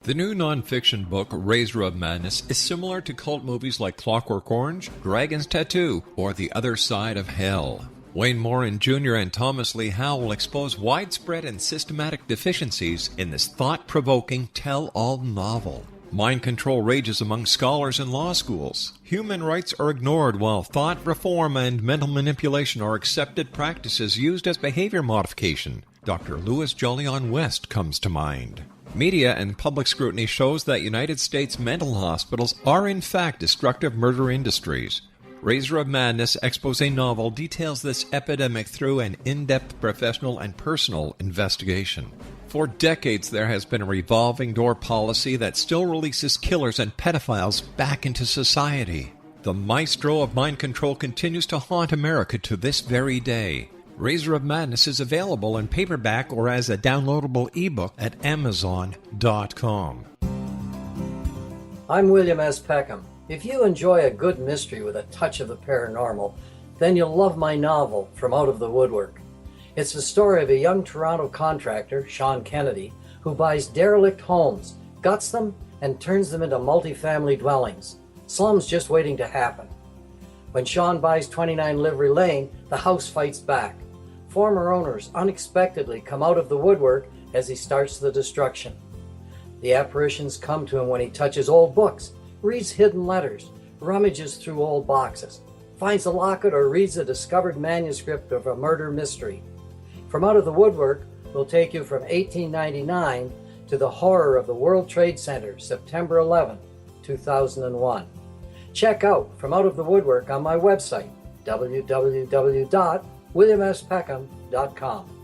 The new nonfiction book, Razor of Madness, is similar to cult movies like Clockwork Orange, Dragon's Tattoo, or The Other Side of Hell. Wayne Morin Jr. and Thomas Lee Howe will expose widespread and systematic deficiencies in this thought-provoking tell-all novel. Mind control rages among scholars in law schools. Human rights are ignored while thought reform and mental manipulation are accepted practices used as behavior modification. Dr. Louis Jolyon West comes to mind. Media and public scrutiny shows that United States mental hospitals are in fact destructive murder industries. Razor of Madness expose novel details this epidemic through an in-depth professional and personal investigation. For decades, there has been a revolving door policy that still releases killers and pedophiles back into society. The maestro of mind control continues to haunt America to this very day. Razor of Madness is available in paperback or as a downloadable ebook at Amazon.com. I'm William S. Peckham. If you enjoy a good mystery with a touch of the paranormal, then you'll love my novel, From Out of the Woodwork. It's the story of a young Toronto contractor, Sean Kennedy, who buys derelict homes, guts them, and turns them into multifamily dwellings. Slums just waiting to happen. When Sean buys 29 Livery Lane, the house fights back. Former owners unexpectedly come out of the woodwork as he starts the destruction. The apparitions come to him when he touches old books, reads hidden letters, rummages through old boxes, finds a locket, or reads a discovered manuscript of a murder mystery. From Out of the Woodwork will take you from 1899 to the horror of the World Trade Center, September 11, 2001. Check out From Out of the Woodwork on my website, www.williamspeckham.com.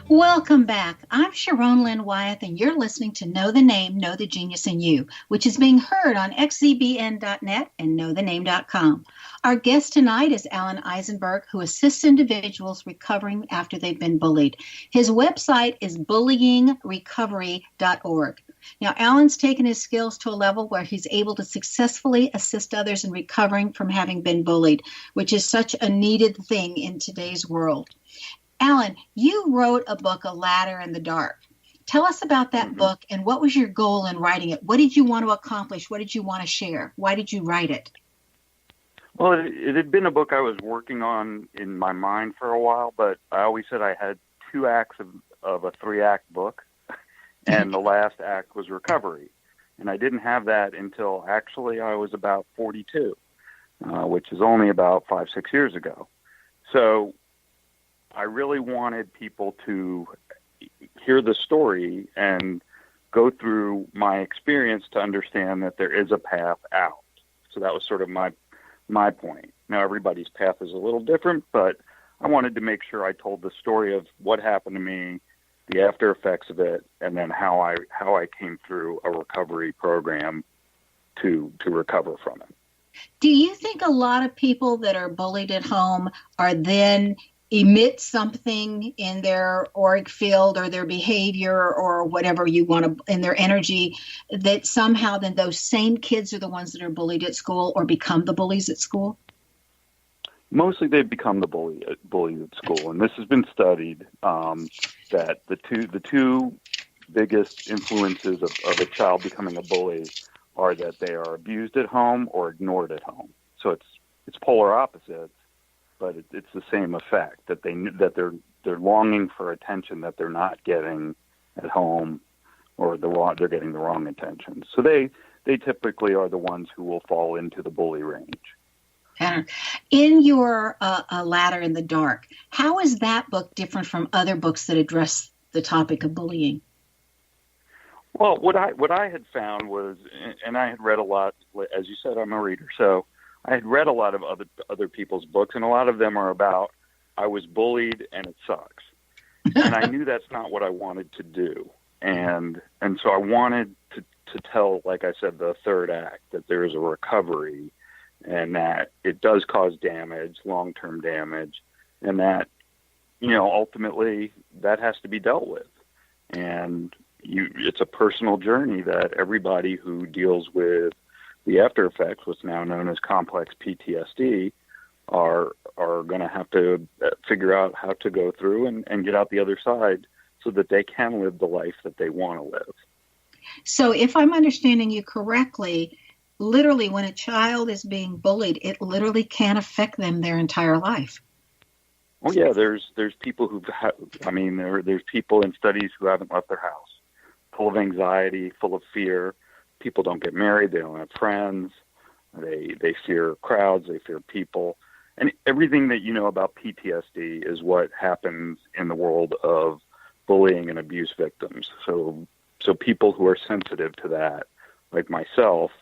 Welcome back. I'm Sharon Lynn Wyeth, and you're listening to Know the Name, Know the Genius in You, which is being heard on xzbn.net and knowthename.com. Our guest tonight is Alan Eisenberg, who assists individuals recovering after they've been bullied. His website is bullyingrecovery.org. Now, Alan's taken his skills to a level where he's able to successfully assist others in recovering from having been bullied, which is such a needed thing in today's world. Alan, you wrote a book, A Ladder in the Dark. Tell us about that book and what was your goal in writing it? What did you want to accomplish? What did you want to share? Why did you write it? Well, it had been a book I was working on in my mind for a while, but I always said I had 2 acts of a 3-act book, and the last act was recovery. And I didn't have that until actually I was about 42, which is only about 5-6 years ago. So I really wanted people to hear the story and go through my experience to understand that there is a path out. So that was sort of my point. Now, everybody's path is a little different, but I wanted to make sure I told the story of what happened to me, the after effects of it, and then how I came through a recovery program to recover from it. Do you think a lot of people that are bullied at home are then emit something in their auric field or their behavior or whatever you want to, in their energy, that somehow then those same kids are the ones that are bullied at school or become the bullies at school? Mostly they become the bullies at school, and this has been studied, that the two biggest influences of a child becoming a bully are that they are abused at home or ignored at home. So it's polar opposites, but it's the same effect, that they're longing for attention that they're not getting at home, or they're getting the wrong attention. So they typically are the ones who will fall into the bully range. In your A Ladder in the Dark, how is that book different from other books that address the topic of bullying? Well, what I had found was, and I had read a lot, as you said, I'm a reader, so I had read a lot of other people's books, and a lot of them are about, I was bullied and it sucks. And I knew that's not what I wanted to do. And so I wanted to tell, like I said, the third act, that there is a recovery and that it does cause damage, long-term damage, and that, ultimately that has to be dealt with. And it's a personal journey that everybody who deals with the after effects, what's now known as complex PTSD, are going to have to figure out how to go through and get out the other side so that they can live the life that they want to live. So if I'm understanding you correctly, literally when a child is being bullied, it literally can affect them their entire life. Oh yeah, there's people there's people in studies who haven't left their house, full of anxiety, full of fear. People don't get married. They don't have friends. They fear crowds. They fear people. And everything that you know about PTSD is what happens in the world of bullying and abuse victims. So people who are sensitive to that, like myself,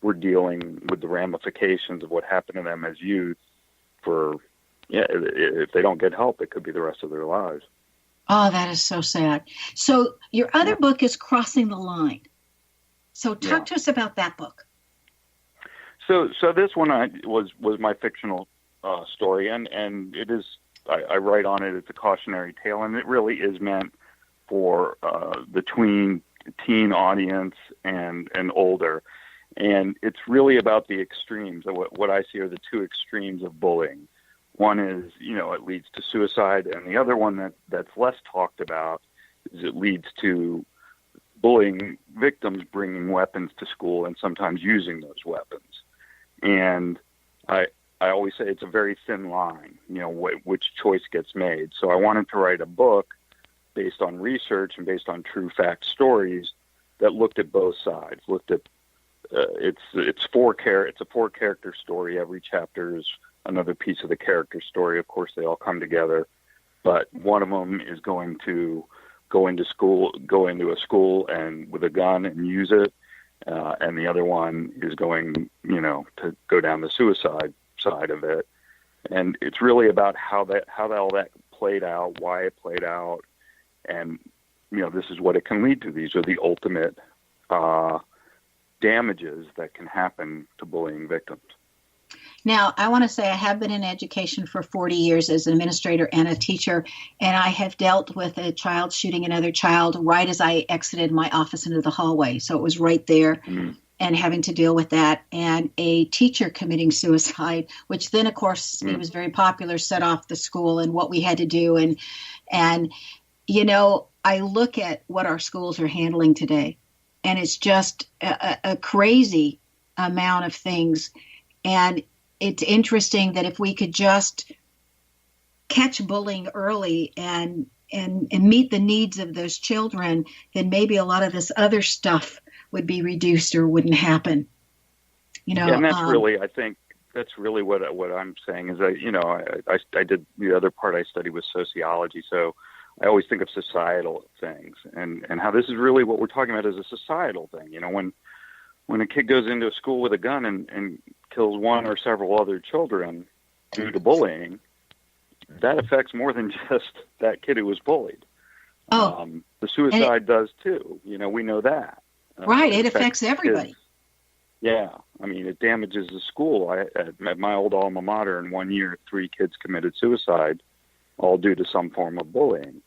we're dealing with the ramifications of what happened to them as youth if they don't get help, it could be the rest of their lives. Oh, that is so sad. So your other book is Crossing the Line. So talk to us about that book. So this one was my fictional story, and it is, I write on it, it's a cautionary tale, and it really is meant for the teen audience and older. And it's really about the extremes. What I see are the 2 extremes of bullying. One is, it leads to suicide, and the other one that's less talked about is it leads to bullying victims bringing weapons to school and sometimes using those weapons. And I always say it's a very thin line, which choice gets made. So I wanted to write a book based on research and based on true fact stories that looked at both sides, looked at it's a 4-character story. Every chapter is another piece of the character story. Of course, they all come together, but one of them is going to go into a school and with a gun and use it, and the other one is going, to go down the suicide side of it. And it's really about how all that played out, why it played out, and this is what it can lead to. These are the ultimate damages that can happen to bullying victims. Now, I want to say I have been in education for 40 years as an administrator and a teacher, and I have dealt with a child shooting another child right as I exited my office into the hallway. So it was right there. Mm-hmm. And having to deal with that, and a teacher committing suicide, which then, of course, it was very popular, set off the school and what we had to do. And I look at what our schools are handling today, and it's just a crazy amount of things. And it's interesting that if we could just catch bullying early and meet the needs of those children, then maybe a lot of this other stuff would be reduced or wouldn't happen. And that's really, I think that's really what I'm saying is that, I did the other part I studied was sociology. So I always think of societal things and how this is really what we're talking about is a societal thing. When a kid goes into a school with a gun and kills one or several other children due to bullying, that affects more than just that kid who was bullied. The suicide does too. We know that. Right. It affects everybody. Kids. Yeah. I mean, it damages the school. At my old alma mater in 1 year, 3 kids committed suicide, all due to some form of bullying.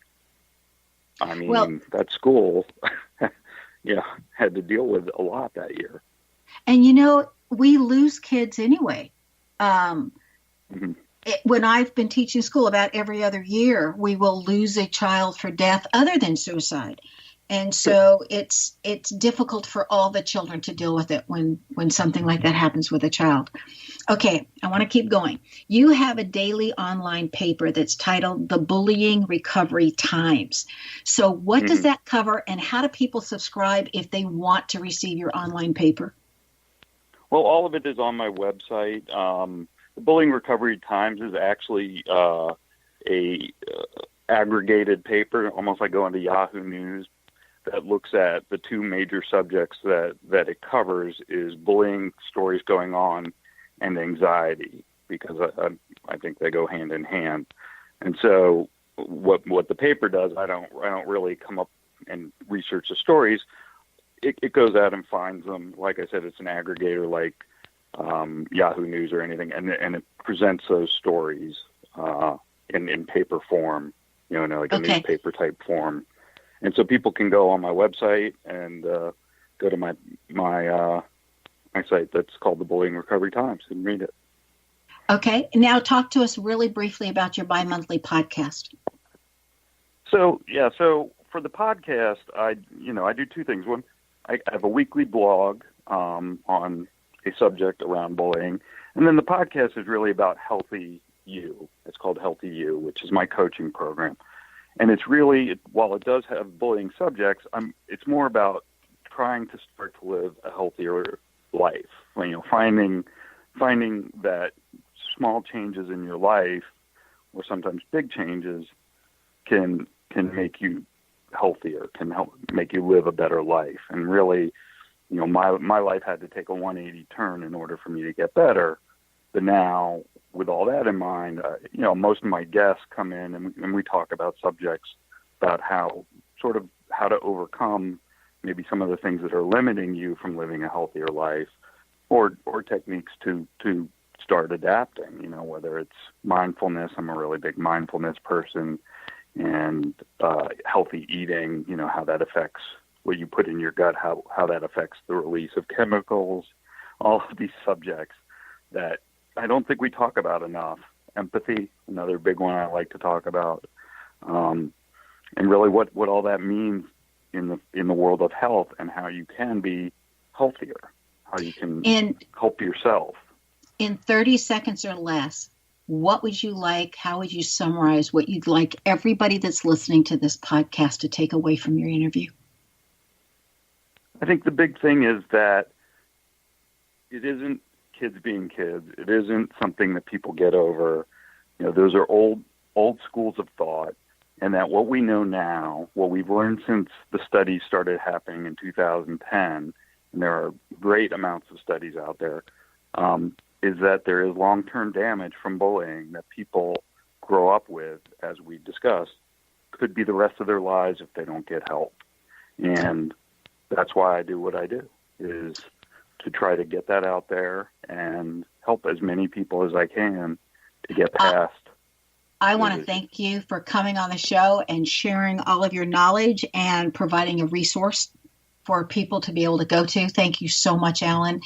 I mean, that school, had to deal with a lot that year. And, we lose kids anyway. Mm-hmm. When I've been teaching school about every other year, we will lose a child for death other than suicide. And so it's difficult for all the children to deal with it when something like that happens with a child. Okay, I want to keep going. You have a daily online paper that's titled The Bullying Recovery Times. So what does that cover, and how do people subscribe if they want to receive your online paper? Well, all of it is on my website. The Bullying Recovery Times is actually a aggregated paper, almost like going to Yahoo News, that looks at the 2 major subjects that it covers is bullying stories going on and anxiety, because I think they go hand in hand. And so what the paper does, I don't really come up and research the stories. It goes out and finds them. Like I said, it's an aggregator like Yahoo News or anything, and it presents those stories in paper form, like a newspaper type form. And so people can go on my website and go to my site that's called the Bullying Recovery Times and read it. Okay. Now talk to us really briefly about your bi-monthly podcast. So for the podcast, I do 2 things. One, I have a weekly blog on a subject around bullying. And then the podcast is really about Healthy You. It's called Healthy You, which is my coaching program. And it's really, while it does have bullying subjects, it's more about trying to start to live a healthier life. Finding that small changes in your life, or sometimes big changes, can make you healthier, can help make you live a better life. And really, my life had to take a 180 turn in order for me to get better. But now, with all that in mind, most of my guests come in and we talk about subjects about how to overcome maybe some of the things that are limiting you from living a healthier life, or techniques to start adapting, whether it's mindfulness. I'm a really big mindfulness person, and healthy eating, how that affects what you put in your gut, how that affects the release of chemicals, all of these subjects that I don't think we talk about enough. Empathy, another big one I like to talk about, and really what all that means in the world of health, and how you can be healthier, how you can help yourself. In 30 seconds or less, what would you like, how would you summarize what you'd like everybody that's listening to this podcast to take away from your interview? I think the big thing is that it isn't kids being kids. It isn't something that people get over. Those are old schools of thought, and that what we know now, what we've learned since the studies started happening in 2010, and there are great amounts of studies out there, is that there is long-term damage from bullying that people grow up with, as we discussed, could be the rest of their lives if they don't get help. And that's why I do what I do, is to try to get that out there and help as many people as I can to get past. I want to thank you for coming on the show and sharing all of your knowledge and providing a resource for people to be able to go to. Thank you so much, Alan.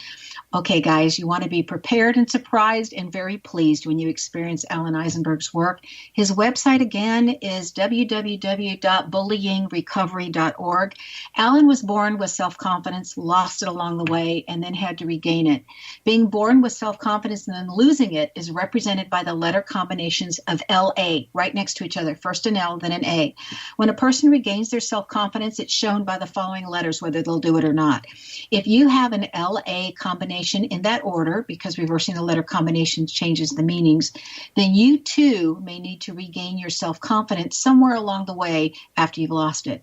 Okay, guys, you want to be prepared and surprised and very pleased when you experience Alan Eisenberg's work. His website, again, is www.bullyingrecovery.org. Alan was born with self-confidence, lost it along the way, and then had to regain it. Being born with self-confidence and then losing it is represented by the letter combinations of L-A, right next to each other, first an L, then an A. When a person regains their self-confidence, it's shown by the following letters, whether they'll do it or not. If you have an L-A combination in that order, because reversing the letter combinations changes the meanings, then you too may need to regain your self-confidence somewhere along the way after you've lost it.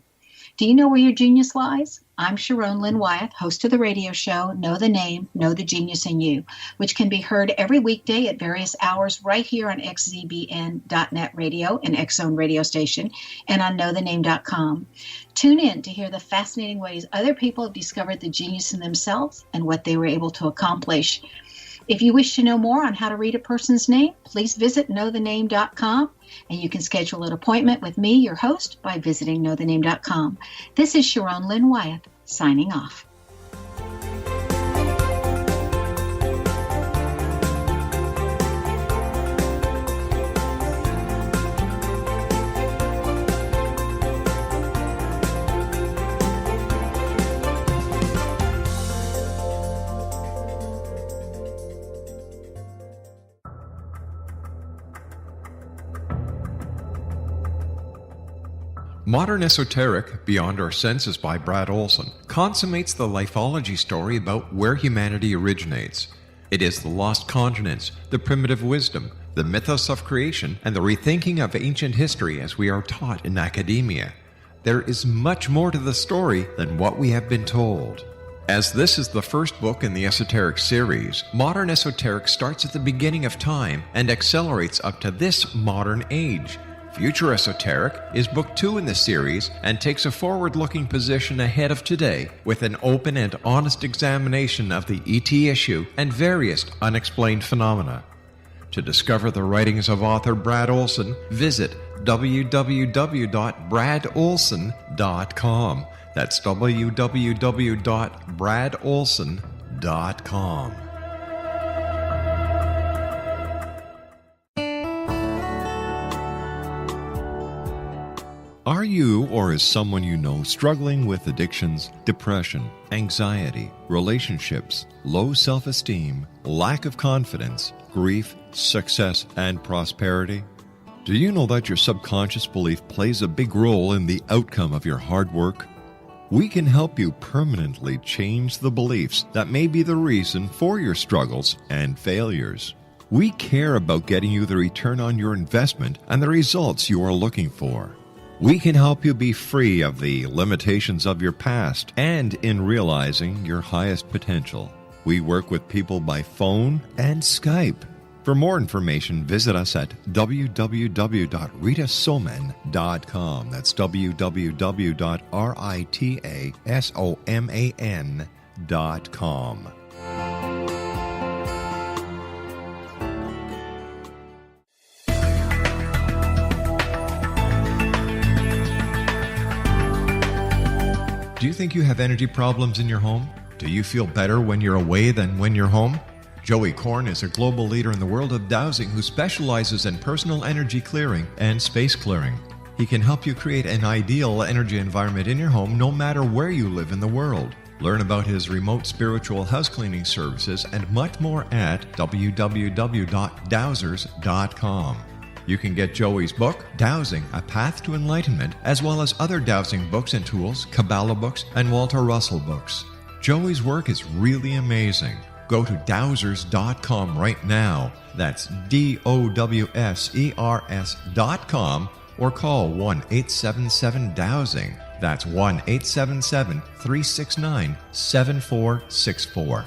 Do you know where your genius lies? I'm Sharon Lynn Wyeth, host of the radio show, Know the Name, Know the Genius in You, which can be heard every weekday at various hours right here on xzbn.net radio, an X-Zone radio station, and on knowthename.com. Tune in to hear the fascinating ways other people have discovered the genius in themselves and what they were able to accomplish. If you wish to know more on how to read a person's name, please visit knowthename.com, and you can schedule an appointment with me, your host, by visiting knowthename.com. This is Sharon Lynn Wyeth, signing off. Modern Esoteric, Beyond Our Senses by Brad Olson, consummates the lifeology story about where humanity originates. It is the lost continents, the primitive wisdom, the mythos of creation, and the rethinking of ancient history as we are taught in academia. There is much more to the story than what we have been told. As this is the first book in the Esoteric series, Modern Esoteric starts at the beginning of time and accelerates up to this modern age. Future Esoteric is book 2 in the series and takes a forward-looking position ahead of today with an open and honest examination of the ET issue and various unexplained phenomena. To discover the writings of author Brad Olson, visit www.bradolson.com. That's www.bradolson.com. Are you or is someone you know struggling with addictions, depression, anxiety, relationships, low self-esteem, lack of confidence, grief, success, and prosperity? Do you know that your subconscious belief plays a big role in the outcome of your hard work? We can help you permanently change the beliefs that may be the reason for your struggles and failures. We care about getting you the return on your investment and the results you are looking for. We can help you be free of the limitations of your past and in realizing your highest potential. We work with people by phone and Skype. For more information, visit us at www.ritasoman.com. That's www.ritasoman.com. Do you think you have energy problems in your home? Do you feel better when you're away than when you're home? Joey Korn is a global leader in the world of dowsing who specializes in personal energy clearing and space clearing. He can help you create an ideal energy environment in your home no matter where you live in the world. Learn about his remote spiritual house cleaning services and much more at www.dowsers.com. You can get Joey's book, Dowsing, A Path to Enlightenment, as well as other dowsing books and tools, Kabbalah books, and Walter Russell books. Joey's work is really amazing. Go to dowsers.com right now. That's DOWSERS.com, or call 1-877-DOWSING. That's 1-877-369-7464.